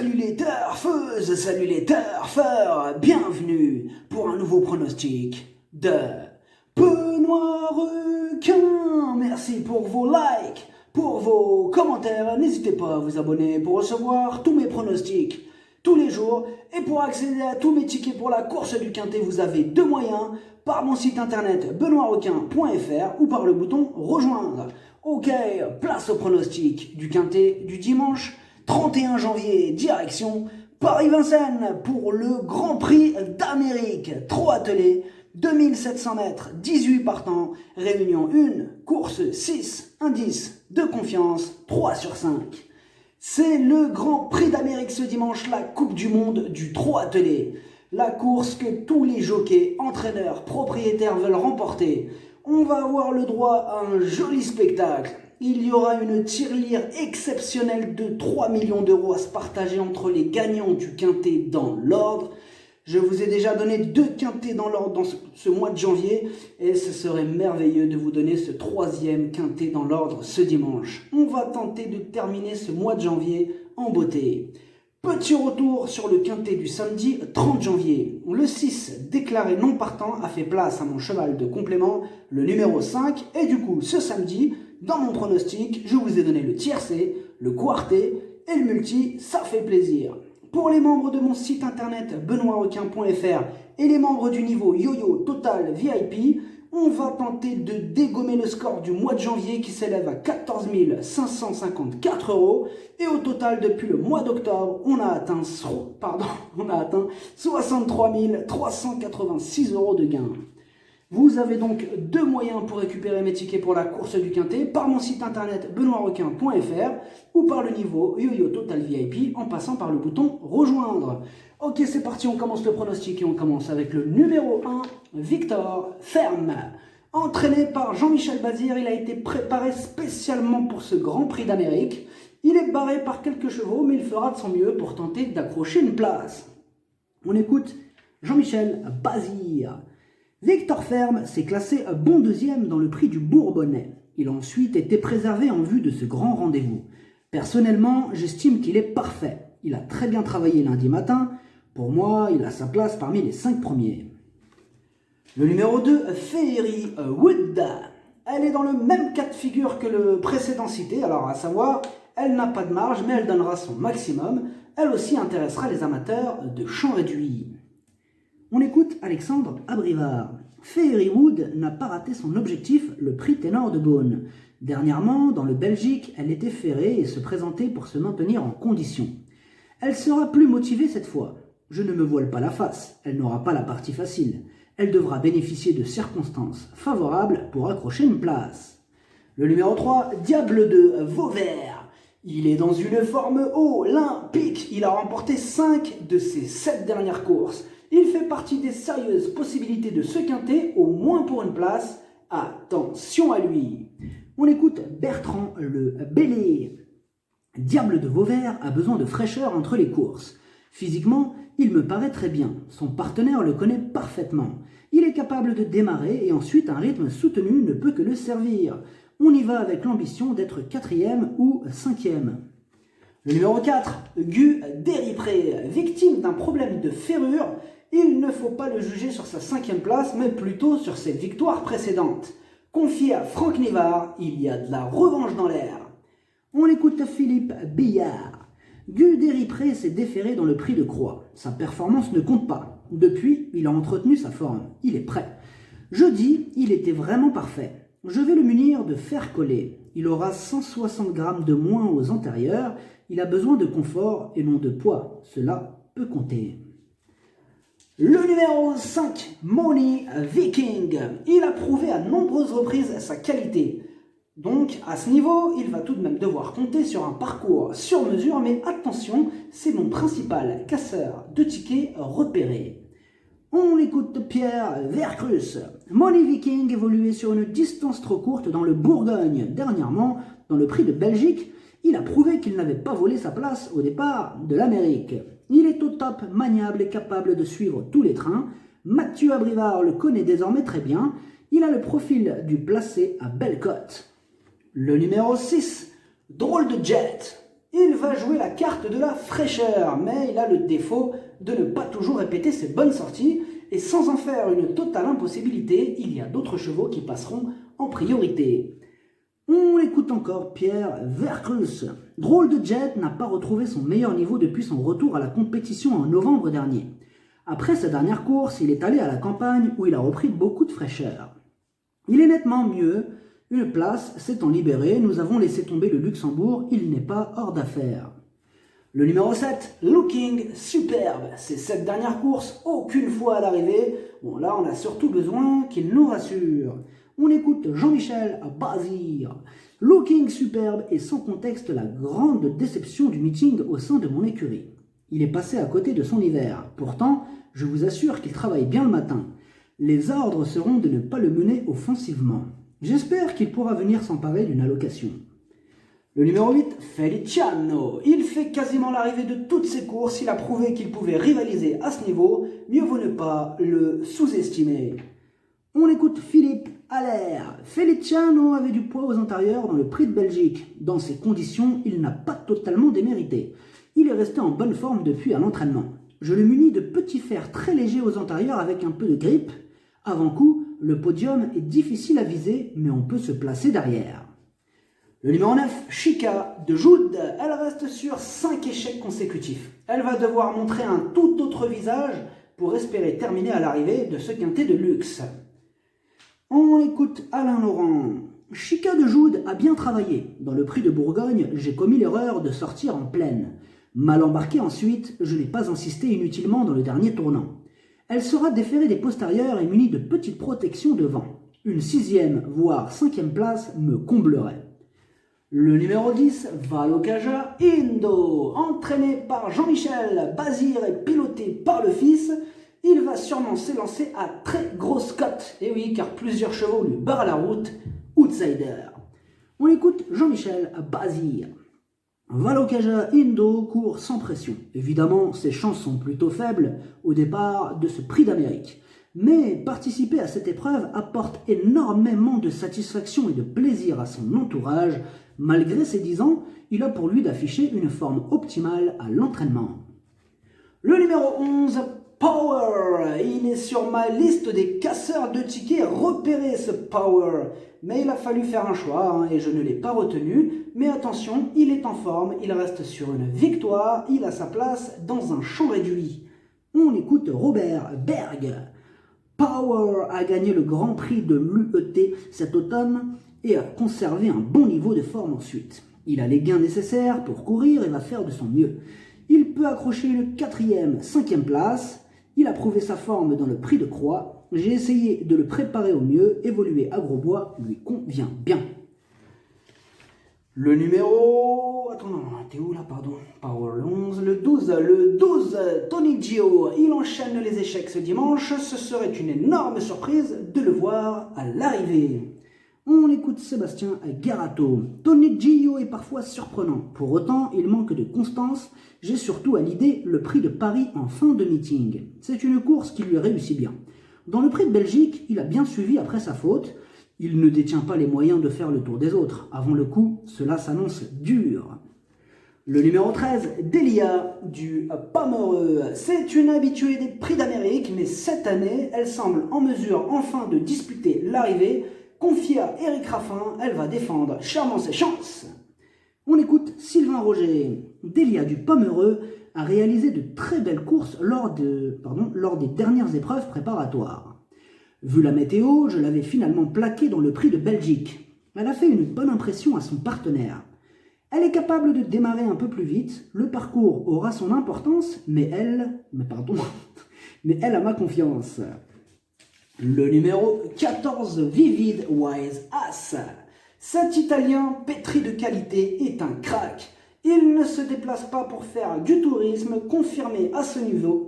Salut les turfeuses, salut les turfeurs, bienvenue pour un nouveau pronostic de Benoît Requin. Merci pour vos likes, pour vos commentaires, n'hésitez pas à vous abonner pour recevoir tous mes pronostics tous les jours. Et pour accéder à tous mes tickets pour la course du Quintet, vous avez deux moyens, par mon site internet benoîtrequin.fr ou par le bouton rejoindre. Ok, place au pronostic du Quintet du dimanche 31 janvier, direction Paris-Vincennes pour le Grand Prix d'Amérique. 3 attelés, 2700 mètres, 18 partants, réunion 1, course 6, indice de confiance 3 sur 5. C'est le Grand Prix d'Amérique ce dimanche, la Coupe du Monde du trot attelé. La course que tous les jockeys, entraîneurs, propriétaires veulent remporter. On va avoir le droit à un joli spectacle. Il y aura une tirelire exceptionnelle de 3 millions d'euros à se partager entre les gagnants du Quintet dans l'ordre. Je vous ai déjà donné 2 Quintets dans l'ordre dans ce mois de janvier et ce serait merveilleux de vous donner ce 3e Quintet dans l'ordre ce dimanche. On va tenter de terminer ce mois de janvier en beauté. Petit retour sur le Quintet du samedi 30 janvier. Le 6, déclaré non partant, a fait place à mon cheval de complément, le numéro 5. Et du coup, ce samedi, dans mon pronostic, je vous ai donné le tiercé, le quartet et le multi, ça fait plaisir. Pour les membres de mon site internet benoîtrequin.fr et les membres du niveau Yo-Yo Total VIP, on va tenter de dégommer le score du mois de janvier qui s'élève à 14 554 €. Et au total, depuis le mois d'octobre, on a atteint 63 386 € de gains. Vous avez donc 2 moyens pour récupérer mes tickets pour la course du Quintet, par mon site internet benoîtrequin.fr ou par le niveau Yo-Yo Total VIP en passant par le bouton rejoindre. Ok, c'est parti, on commence le pronostic et on commence avec le numéro 1, Victor Ferme. Entraîné par Jean-Michel Bazir, il a été préparé spécialement pour ce Grand Prix d'Amérique. Il est barré par quelques chevaux, mais il fera de son mieux pour tenter d'accrocher une place. On écoute Jean-Michel Bazir. Victor Ferme s'est classé bon deuxième dans le prix du Bourbonnais. Il a ensuite été préservé en vue de ce grand rendez-vous. Personnellement, j'estime qu'il est parfait. Il a très bien travaillé lundi matin. Pour moi, il a sa place parmi les 5 premiers. Le numéro 2, Fairy Wood. Elle est dans le même cas de figure que le précédent cité, alors à savoir, elle n'a pas de marge, mais elle donnera son maximum. Elle aussi intéressera les amateurs de champ réduit. On écoute Alexandre Abrivard. Fairy Wood n'a pas raté son objectif, le prix Ténor de Beaune. Dernièrement, dans le Belgique, elle était ferrée et se présentait pour se maintenir en condition. Elle sera plus motivée cette fois. Je ne me voile pas la face, elle n'aura pas la partie facile. Elle devra bénéficier de circonstances favorables pour accrocher une place. Le numéro 3, Diable de Vauvert. Il est dans une forme olympique. Il a remporté 5 de ses 7 dernières courses. Il fait partie des sérieuses possibilités de ce Quintet, au moins pour une place. Attention à lui. On écoute Bertrand Le Bellé. Diable de Vauvert a besoin de fraîcheur entre les courses. Physiquement, il me paraît très bien. Son partenaire le connaît parfaitement. Il est capable de démarrer et ensuite un rythme soutenu ne peut que le servir. On y va avec l'ambition d'être 4e ou 5e. Le numéro 4, Gu Déripré. Victime d'un problème de ferrure, il ne faut pas le juger sur sa 5e place, mais plutôt sur ses victoires précédentes. Confié à Franck Nivard, il y a de la revanche dans l'air. On écoute Philippe Billard. Gu Déripré s'est déféré dans le prix de Croix. Sa performance ne compte pas. Depuis, il a entretenu sa forme. Il est prêt. Jeudi, il était vraiment parfait. Je vais le munir de fer collé. Il aura 160 grammes de moins aux antérieurs. Il a besoin de confort et non de poids. Cela peut compter. Le numéro 5, Money Viking. Il a prouvé à nombreuses reprises sa qualité. Donc, à ce niveau, il va tout de même devoir compter sur un parcours sur mesure, mais attention, c'est mon principal casseur de tickets repéré. On écoute Pierre Vercruz. Money Viking évoluait sur une distance trop courte dans le Bourgogne. Dernièrement, dans le prix de Belgique, il a prouvé qu'il n'avait pas volé sa place au départ de l'Amérique. Il est au top, maniable et capable de suivre tous les trains. Mathieu Abrivard le connaît désormais très bien. Il a le profil du placé à belle cote. Le numéro 6, Drôle de Jet. Il va jouer la carte de la fraîcheur, mais il a le défaut de ne pas toujours répéter ses bonnes sorties, et sans en faire une totale impossibilité, il y a d'autres chevaux qui passeront en priorité. On écoute encore Pierre Vercruz. Drôle de Jet n'a pas retrouvé son meilleur niveau depuis son retour à la compétition en novembre dernier. Après sa dernière course, il est allé à la campagne où il a repris beaucoup de fraîcheur. Il est nettement mieux. Une place s'étant libérée, nous avons laissé tomber le Luxembourg, il n'est pas hors d'affaire. Le numéro 7, Looking Superbe. Ces 7 dernières courses, aucune fois à l'arrivée. Bon, là, on a surtout besoin qu'il nous rassure. On écoute Jean-Michel Bazir. Looking Superbe est sans contexte la grande déception du meeting au sein de mon écurie. Il est passé à côté de son hiver. Pourtant, je vous assure qu'il travaille bien le matin. Les ordres seront de ne pas le mener offensivement. J'espère qu'il pourra venir s'emparer d'une allocation. Le numéro 8, Feliciano. Il fait quasiment l'arrivée de toutes ses courses. Il a prouvé qu'il pouvait rivaliser à ce niveau. Mieux vaut ne pas le sous-estimer. On écoute Philippe Allaire. Feliciano avait du poids aux antérieurs dans le Prix de Belgique. Dans ces conditions, il n'a pas totalement démérité. Il est resté en bonne forme depuis à l'entraînement. Je le munis de petits fers très légers aux antérieurs avec un peu de grippe. Avant coup, le podium est difficile à viser, mais on peut se placer derrière. Le numéro 9, Chica de Jude. Elle reste sur 5 échecs consécutifs. Elle va devoir montrer un tout autre visage pour espérer terminer à l'arrivée de ce quintet de luxe. On écoute Alain Laurent. Chica de Jude a bien travaillé. Dans le Prix de Bourgogne, j'ai commis l'erreur de sortir en pleine. Mal embarqué ensuite, je n'ai pas insisté inutilement dans le dernier tournant. Elle sera déférée des postérieurs et munie de petites protections devant. Une 6e, voire 5e place me comblerait. Le numéro 10, Valokaja Indo. Entraîné par Jean-Michel Bazir et piloté par le fils, il va sûrement s'élancer à très grosse cote. Et oui, car plusieurs chevaux lui barrent la route. Outsider. On écoute Jean-Michel Bazir. Valokaja Indo court sans pression. Évidemment, ses chances sont plutôt faibles au départ de ce Prix d'Amérique. Mais participer à cette épreuve apporte énormément de satisfaction et de plaisir à son entourage. Malgré ses 10 ans, il a pour lui d'afficher une forme optimale à l'entraînement. Le numéro 11, Power. Il est sur ma liste des casseurs de tickets. Repérez ce Power. Mais il a fallu faire un choix et je ne l'ai pas retenu. Mais attention, il est en forme, il reste sur une victoire, il a sa place dans un champ réduit. On écoute Robert Berg. Power a gagné le Grand Prix de l'UET cet automne et a conservé un bon niveau de forme ensuite. Il a les gains nécessaires pour courir et va faire de son mieux. Il peut accrocher une 4e, 5e place. Il a prouvé sa forme dans le Prix de Croix. J'ai essayé de le préparer au mieux. Évoluer à Grosbois lui convient bien. Le numéro... Attends, non, t'es où là, pardon? Power 11, le 12, Tony Gio. Il enchaîne les échecs ce dimanche. Ce serait une énorme surprise de le voir à l'arrivée. On écoute Sébastien Garato. Tony Gio est parfois surprenant. Pour autant, il manque de constance. J'ai surtout à l'idée le Prix de Paris en fin de meeting. C'est une course qui lui réussit bien. Dans le Prix de Belgique, il a bien suivi après sa faute. Il ne détient pas les moyens de faire le tour des autres. Avant le coup, cela s'annonce dur. Le numéro 13, Delia du Pomereux. C'est une habituée des Prix d'Amérique, mais cette année, elle semble en mesure enfin de disputer l'arrivée. Confiée à Eric Raffin, elle va défendre charmant ses chances. On écoute Sylvain Roger. Delia du Pomereux a réalisé de très belles courses lors des dernières épreuves préparatoires. Vu la météo, je l'avais finalement plaquée dans le Prix de Belgique. Elle a fait une bonne impression à son partenaire. Elle est capable de démarrer un peu plus vite, le parcours aura son importance, mais elle a ma confiance. Le numéro 14, Vivid Wise Ass. Cet Italien pétri de qualité est un crack. Il ne se déplace pas pour faire du tourisme, confirmé à ce niveau,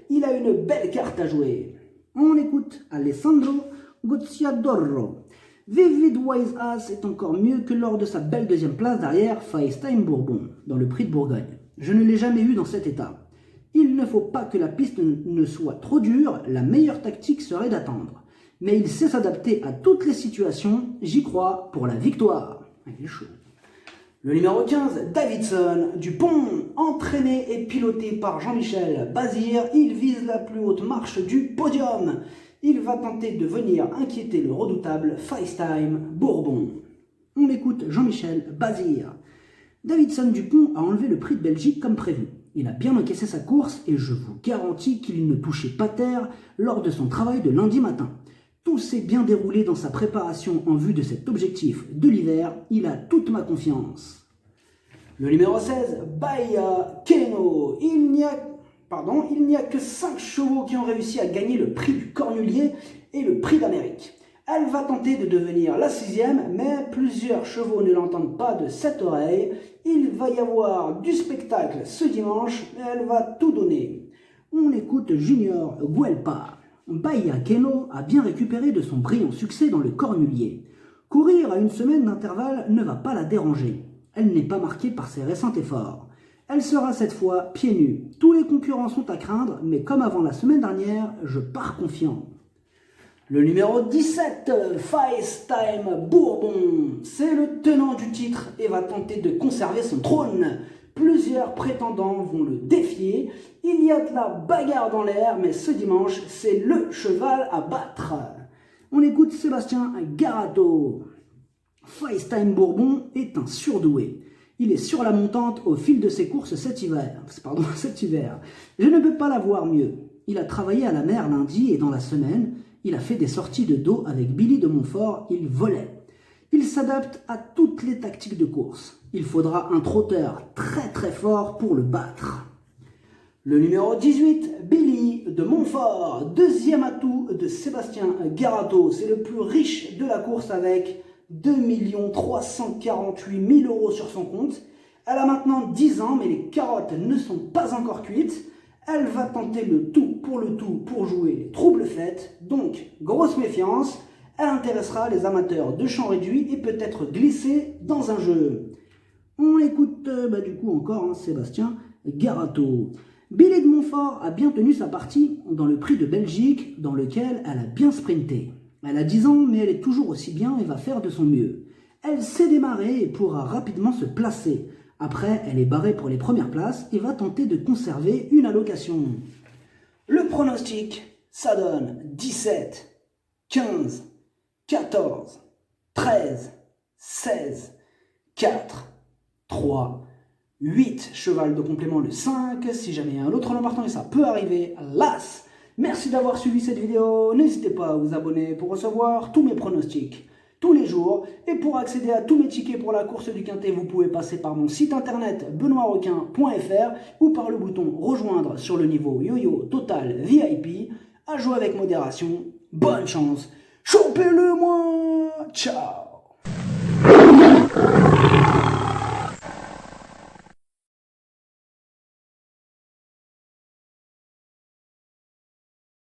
il a une belle carte à jouer. On écoute Alessandro Gocciadoro. Vivid Wise Ass est encore mieux que lors de sa belle 2e place derrière FaceTime Bourbon, dans le Prix de Bourgogne. Je ne l'ai jamais eu dans cet état. Il ne faut pas que la piste ne soit trop dure, la meilleure tactique serait d'attendre. Mais il sait s'adapter à toutes les situations, j'y crois, pour la victoire. Il est chaud. Le numéro 15, Davidson Dupont, entraîné et piloté par Jean-Michel Bazir, il vise la plus haute marche du podium. Il va tenter de venir inquiéter le redoutable FaceTime Bourbon. On écoute Jean-Michel Bazir. Davidson Dupont a enlevé le prix de Belgique comme prévu. Il a bien encaissé sa course et je vous garantis qu'il ne touchait pas terre lors de son travail de lundi matin. Tout s'est bien déroulé dans sa préparation en vue de cet objectif de l'hiver. Il a toute ma confiance. Le numéro 16, Bahia Keno. Il n'y a que 5 chevaux qui ont réussi à gagner le prix du Cornulier et le prix d'Amérique. Elle va tenter de devenir la 6e, mais plusieurs chevaux ne l'entendent pas de cette oreille. Il va y avoir du spectacle ce dimanche, mais elle va tout donner. On écoute Junior Guelpa. Bahia Keno a bien récupéré de son brillant succès dans le Cornulier. Courir à une semaine d'intervalle ne va pas la déranger. Elle n'est pas marquée par ses récents efforts. Elle sera cette fois pieds nus. Tous les concurrents sont à craindre, mais comme avant la semaine dernière, je pars confiant. Le numéro 17, FaceTime Bourbon, c'est le tenant du titre et va tenter de conserver son trône. Plusieurs prétendants vont le défier. Il y a de la bagarre dans l'air, mais ce dimanche, c'est le cheval à battre. On écoute Sébastien Garato. FaceTime Bourbon est un surdoué. Il est sur la montante au fil de ses courses cet hiver. Je ne peux pas l'avoir mieux. Il a travaillé à la mer lundi et dans la semaine, il a fait des sorties de dos avec Billy de Montfort, il volait. Il s'adapte à toutes les tactiques de course. Il faudra un trotteur très très fort pour le battre. Le numéro 18, Billy de Montfort, deuxième atout de Sébastien Garato. C'est le plus riche de la course avec 2 348 000 € sur son compte. Elle a maintenant 10 ans, mais les carottes ne sont pas encore cuites. Elle va tenter le tout pour jouer les troubles fêtes. Donc, grosse méfiance. Elle intéressera les amateurs de champ réduit et peut-être glisser dans un jeu. On écoute du coup encore Sébastien Garato. Billy de Montfort a bien tenu sa partie dans le prix de Belgique, dans lequel elle a bien sprinté. Elle a 10 ans, mais elle est toujours aussi bien et va faire de son mieux. Elle sait démarrer et pourra rapidement se placer. Après, elle est barrée pour les premières places et va tenter de conserver une allocation. Le pronostic, ça donne 17, 15, 14, 13, 16, 4, 3, 8. Cheval de complément le 5. Si jamais il y a un autre nom partant, et ça peut arriver, l'As. Merci d'avoir suivi cette vidéo. N'hésitez pas à vous abonner pour recevoir tous mes pronostics tous les jours. Et pour accéder à tous mes tickets pour la course du Quintet, vous pouvez passer par mon site internet benoîtrequin.fr ou par le bouton rejoindre sur le niveau Yo-Yo Total VIP. À jouer avec modération. Bonne chance. Chopez-le moi. Ciao.